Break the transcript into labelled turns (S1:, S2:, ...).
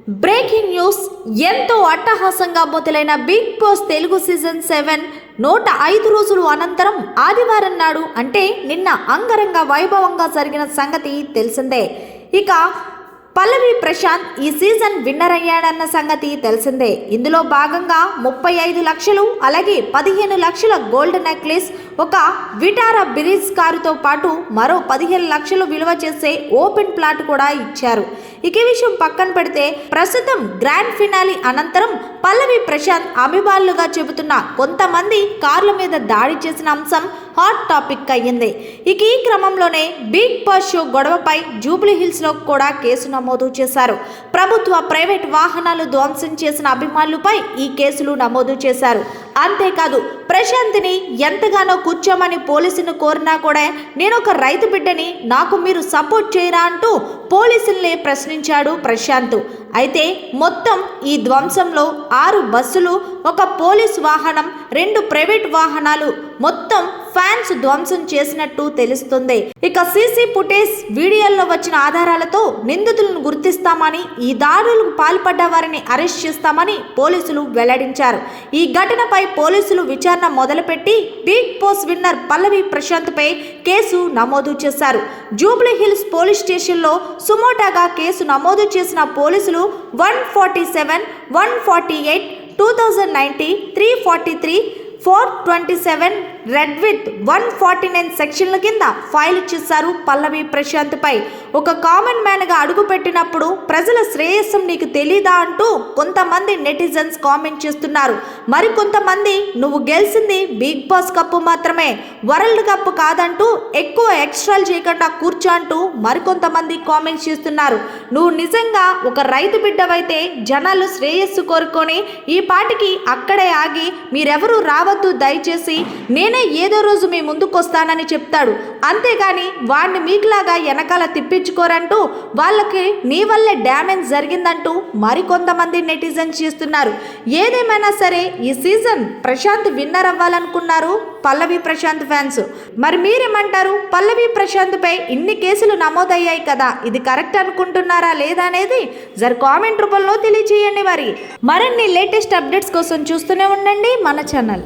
S1: Breaking news. ఎంతో అట్టహాసంగా మొదలైన బిగ్ బాస్ తెలుగు సీజన్ 7 105 రోజులు అనంతరం ఆదివారం నాడు అంటే నిన్న అంగరంగ వైభవంగా జరిగిన సంగతి తెలిసిందే. ఇక పల్లవి ప్రశాంత్ ఈ సీజన్ విన్నర్ అయ్యాడన్న సంగతి తెలిసిందే. ఇందులో భాగంగా 35 లక్షలు అలాగే 15 లక్షల గోల్డ్ నెక్లెస్, ఒక విటారా బ్రిజ్ కారుతో పాటు మరో 15 లక్షలు విలువ చేసే ఓపెన్ ప్లాట్ కూడా ఇచ్చారు. ఇక ఈ విషయం పక్కన పెడితే ప్రస్తుతం గ్రాండ్ ఫినాలి అనంతరం పల్లవి ప్రశాంత్ అభిమానులుగా చెబుతున్న కొంతమంది కార్ల మీద దాడి చేసిన అంశం హాట్ టాపిక్ అయ్యింది. ఇక ఈ క్రమంలోనే బిగ్ బాస్ షో గొడవపై జూబ్లీ హిల్స్ లో కూడా కేసు నమోదు చేశారు. ప్రభుత్వ ప్రైవేట్ వాహనాలు ధ్వంసం చేసిన అభిమానులపై ఈ కేసులు నమోదు చేశారు. అంతేకాదు ప్రశాంత్ని ఎంతగానో కూర్చోమని పోలీసును కోరినా కూడా నేను ఒక రైతు బిడ్డని, నాకు మీరు సపోర్ట్ చేయరా అంటూ పోలీసుల్ని ప్రశ్నించాడు ప్రశాంత్. అయితే మొత్తం ఈ ధ్వంసంలో 6 బస్సులు, ఒక పోలీస్ వాహనం, 2 ప్రైవేట్ వాహనాలు, మొత్తం ఫ్యాన్స్ ధ్వంసం చేసినట్టు తెలుస్తుంది. ఇక సీసీ ఫుటేజ్ వీడియోల్లో వచ్చిన ఆధారాలతో నిందితులను గుర్తిస్తామని, ఈ దాడులకు పాల్పడ్డ వారిని అరెస్ట్ చేస్తామని పోలీసులు వెల్లడించారు. ఈ ఘటనపై పోలీసులు విచారణ మొదలుపెట్టి బిగ్ బాస్ విన్నర్ పల్లవి ప్రశాంత్ పై కేసు నమోదు చేశారు. జూబ్లీ హిల్స్ పోలీస్ స్టేషన్లో సుమోటాగా కేసు నమోదు చేసిన పోలీసులు 147, 148, 2090, 343, 427 రెడ్ విత్ 149 సెక్షన్ల కింద ఫైల్ చేశారు. పల్లవి ప్రశాంత్ పై ఒక కామన్ మ్యాన్ గా అడుగు పెట్టినప్పుడు ప్రజల శ్రేయస్సం నీకు తెలీదా అంటూ కొంతమంది నెటిజన్స్ కామెంట్ చేస్తున్నారు. మరి కొంతమంది నువ్వు గెలిచింది బిగ్ బాస్ కప్పు మాత్రమే, వరల్డ్ కప్ కాదంటూ ఎక్కువ ఎక్స్ట్రాలు చేయకుండా కూర్చో అంటూ మరికొంతమంది కామెంట్స్ చేస్తున్నారు. నువ్వు నిజంగా ఒక రైతు బిడ్డవైతే జనాలు శ్రేయస్సు కోరుకొని ఈ పాటికి అక్కడే ఆగి మీరెవరూ రావద్దు, దయచేసి నేనే ఏదో రోజు మీ ముందుకు వస్తానని చెప్తాడు. అంతేగాని వాడిని మీకులాగా వెనకాల తిప్పించుకోరంటూ వాళ్ళకి నీ వల్లే డ్యామేజ్ జరిగిందంటూ మరికొంతమంది నెటిజన్స్ చేస్తున్నారు. ఏదేమైనా సరే ఈ సీజన్ ప్రశాంత్ విన్నర్ అవ్వాలనుకున్నారు పల్లవి ప్రశాంత్ ఫ్యాన్స్. మరి మీరేమంటారు? పల్లవి ప్రశాంత్ పై ఇన్ని కేసులు నమోదయ్యాయి కదా, ఇది కరెక్ట్ అనుకుంటున్నారా లేదా అనేది కామెంట్ రూపంలో తెలియజేయండి. మరిన్ని లేటెస్ట్ అప్డేట్స్ కోసం చూస్తూనే ఉండండి మన ఛానల్.